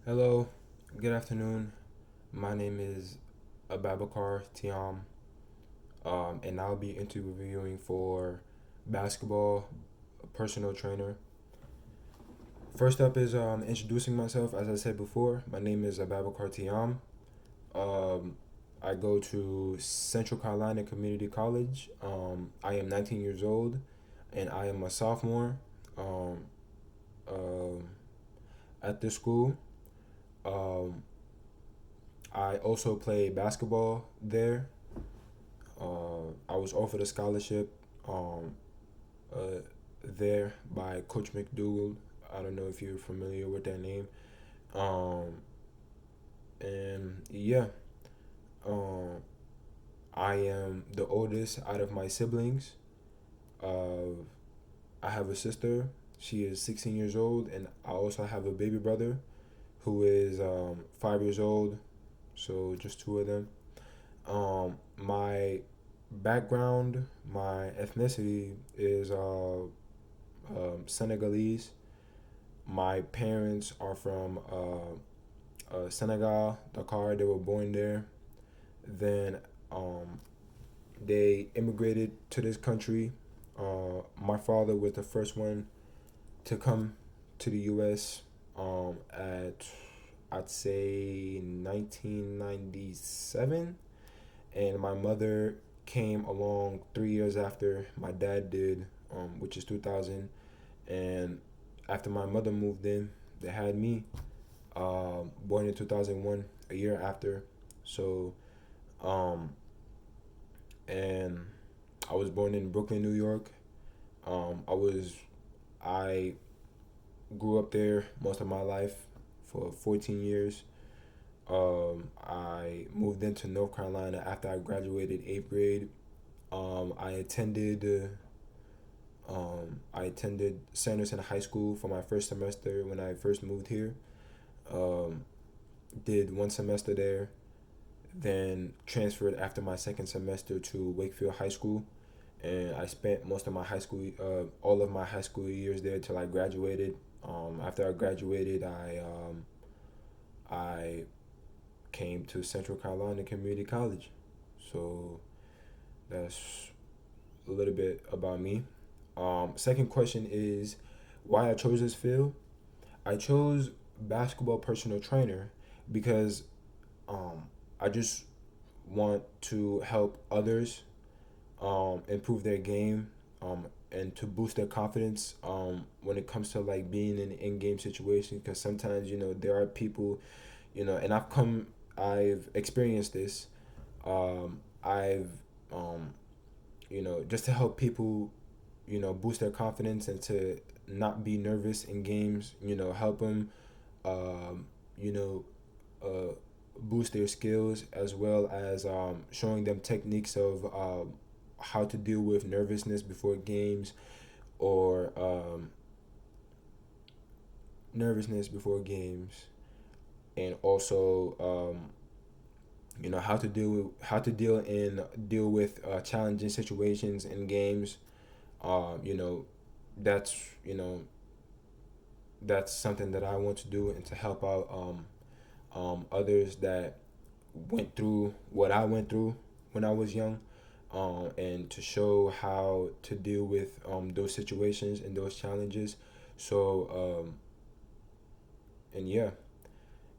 Hello, good afternoon. My name is Ababacar Thiam, and I'll be interviewing for basketball personal trainer. First up is introducing myself. As I said before, my name is Ababacar Thiam. Um, I go to Central Carolina Community College. I am 19 years old, and I am a sophomore um, um at this school. Um, I also play basketball there. I was offered a scholarship um, uh, there by Coach McDougal. I don't know if you're familiar with that name. Um, and yeah, um, I am the oldest out of my siblings. Uh, I have a sister. She is 16 years old, and I also have a baby brother who is 5 years old. So just two of them. My background, my ethnicity is Senegalese. My parents are from Senegal, Dakar. They were born there. Then um, they immigrated to this country. My father was the first one to come to the U.S. At I'd say 1997, and my mother came along 3 years after my dad did, which is 2000. And after my mother moved in, they had me, born in 2001, a year after. So, um, and I was born in Brooklyn, New York. I grew up there most of my life for 14 years. I moved into North Carolina after I graduated eighth grade. Um, I attended I attended Sanderson High School for my first semester when I first moved here. Um, did one semester there, then transferred after my second semester to Wakefield High School, and I spent most of my high school, all of my high school years there till I graduated. After I graduated, I came to Central Carolina Community College. So that's a little bit about me. Second question is why I chose this field. I chose basketball personal trainer because um, I just want to help others improve their game, and to boost their confidence when it comes to like being in in-game situations. Because sometimes there are people, and I've experienced this. I've just to help people, boost their confidence and to not be nervous in games. Help them, um, you know, uh, boost their skills as well as showing them techniques of how to deal with nervousness before games or nervousness before games, and also how to deal with challenging situations in games. Um, you know, that's you know that's something that I want to do and to help out others that went through what I went through when I was young, and to show how to deal with those situations and those challenges. So, and yeah,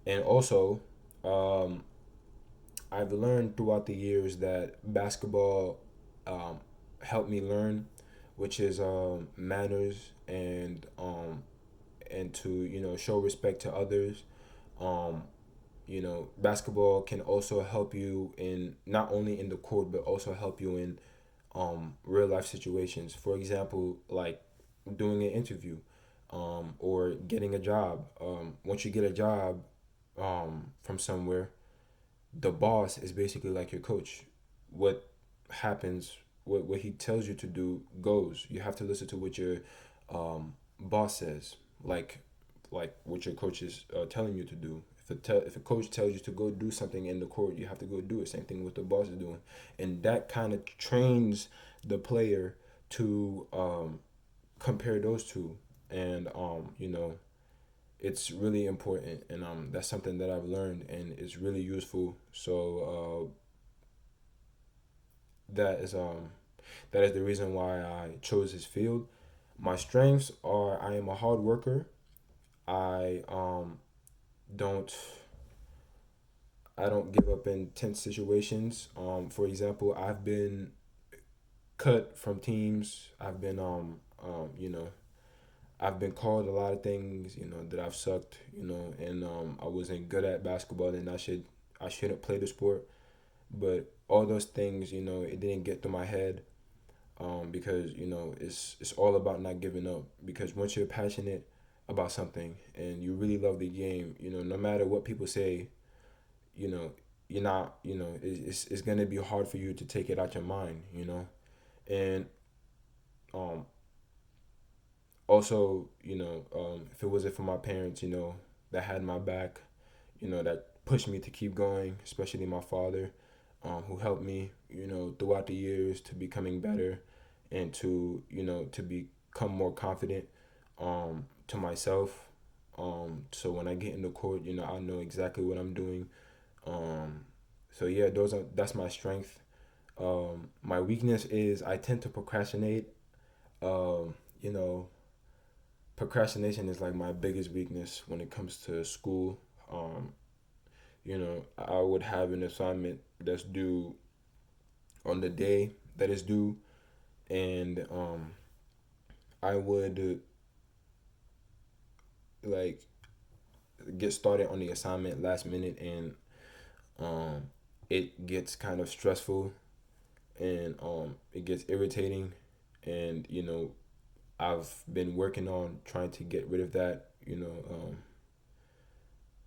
and also, um, I've learned throughout the years that basketball um, helped me learn, which is manners and to show respect to others. Um, Basketball can also help you in not only in the court but also help you in real life situations. For example, like doing an interview, or getting a job. Once you get a job from somewhere, the boss is basically like your coach. What happens, what he tells you to do goes. You have to listen to what your boss says, like what your coach is telling you to do. If a coach tells you to go do something in the court, you have to go do it. Same thing with the boss is doing, and that kind of trains the player to compare those two, and it's really important, and that's something that I've learned and it's really useful. So that is that is the reason why I chose this field. My strengths are I am a hard worker. I don't I don't give up in tense situations. For example, I've been cut from teams. I've been I've been called a lot of things, that I've sucked, and I wasn't good at basketball and I shouldn't play the sport. But all those things, it didn't get to my head, because it's all about not giving up. Because once you're passionate about something and you really love the game, no matter what people say, you know you're not, it's gonna be hard for you to take it out your mind, and um also, if it wasn't for my parents, that had my back, that pushed me to keep going, especially my father, who helped me, throughout the years to becoming better and to, to become more confident, to myself. So when I get in the court, I know exactly what I'm doing. Um, so yeah, that's my strength. My weakness is I tend to procrastinate. Um, you know, Procrastination is like my biggest weakness when it comes to school. Um, I would have an assignment that's due on the day that is due, and I would like get started on the assignment last minute, and um, it gets kind of stressful, and it gets irritating, and I've been working on trying to get rid of that.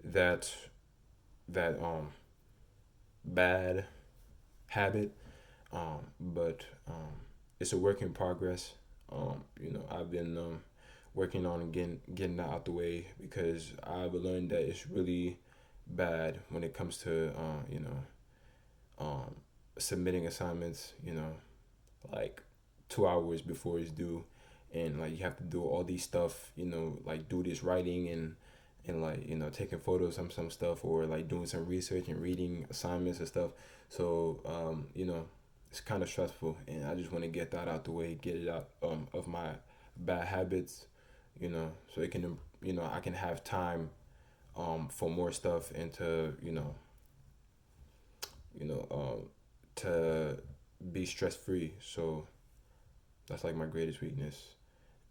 That that bad habit, but it's a work in progress. I've been working on getting that out the way because I've learned that it's really bad when it comes to um, submitting assignments. Like 2 hours before it's due, and like you have to do all these stuff. Like do this writing and like taking photos of some stuff, or like doing some research and reading assignments and stuff. So it's kind of stressful, and I just want to get that out the way, get it out of my bad habits, so it can I can have time for more stuff, and to you know to be stress free. So that's like my greatest weakness.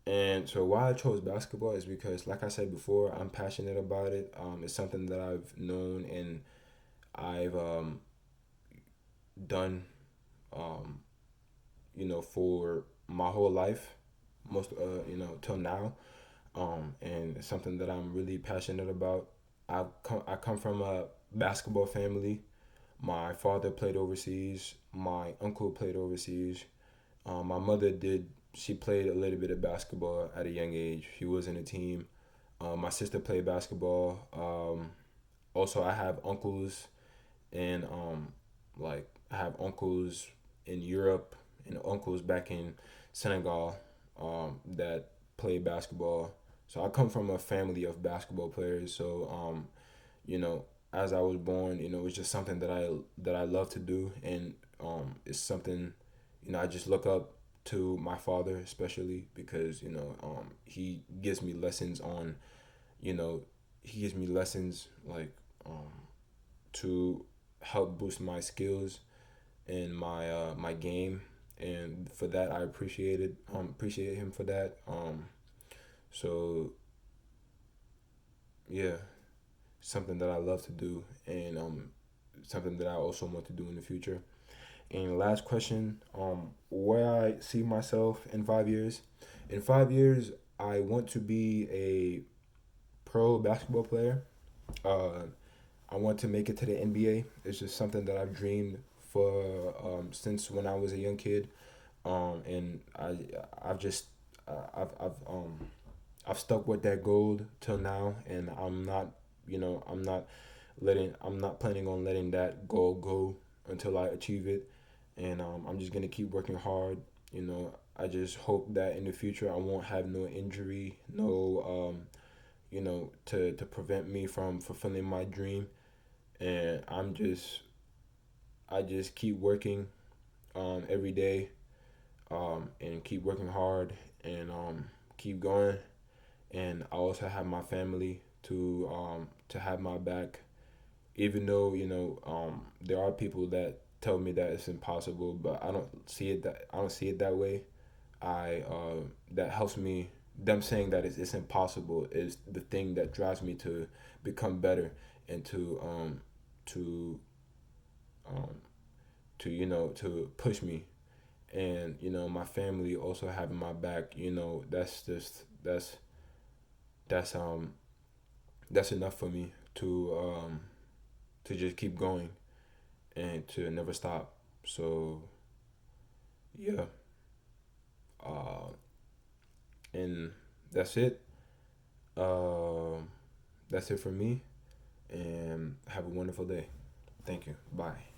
And so why I chose basketball is because, like I said before, I'm passionate about it. It's something that I've known and I've done, um, for my whole life, most till now. And it's something that I'm really passionate about. I come from a basketball family. My father played overseas. My uncle played overseas. My mother did. She played a little bit of basketball at a young age. She was in a team. My sister played basketball. Also, I have uncles, and like I have uncles in Europe and uncles back in Senegal, that play basketball. So I come from a family of basketball players. So you know, as I was born, it's just something that I love to do, and it's something, I just look up to my father, especially because he gives me lessons on, you know, he gives me lessons like to help boost my skills and my game, and for that I appreciate him for that. So yeah, something that I love to do, and something that I also want to do in the future. And last question, where I see myself in 5 years. In 5 years, I want to be a pro basketball player. Uh, I want to make it to the NBA. It's just something that I've dreamed for, since when I was a young kid. And I've just I've stuck with that goal till now, and I'm not planning on letting that goal go until I achieve it, and I'm just gonna keep working hard. I just hope that in the future I won't have no injury, no to prevent me from fulfilling my dream. And I just keep working every day, and keep working hard, and keep going. And I also have my family to have my back, even though there are people that tell me that it's impossible, but I don't see it that way. I That helps me. Them saying that it's impossible is the thing that drives me to become better, and to um, to push me. And my family also having my back. That's that's enough for me to just keep going and to never stop. So yeah, uh, and that's it. Um, that's it for me. And have a wonderful day. Thank you. Bye.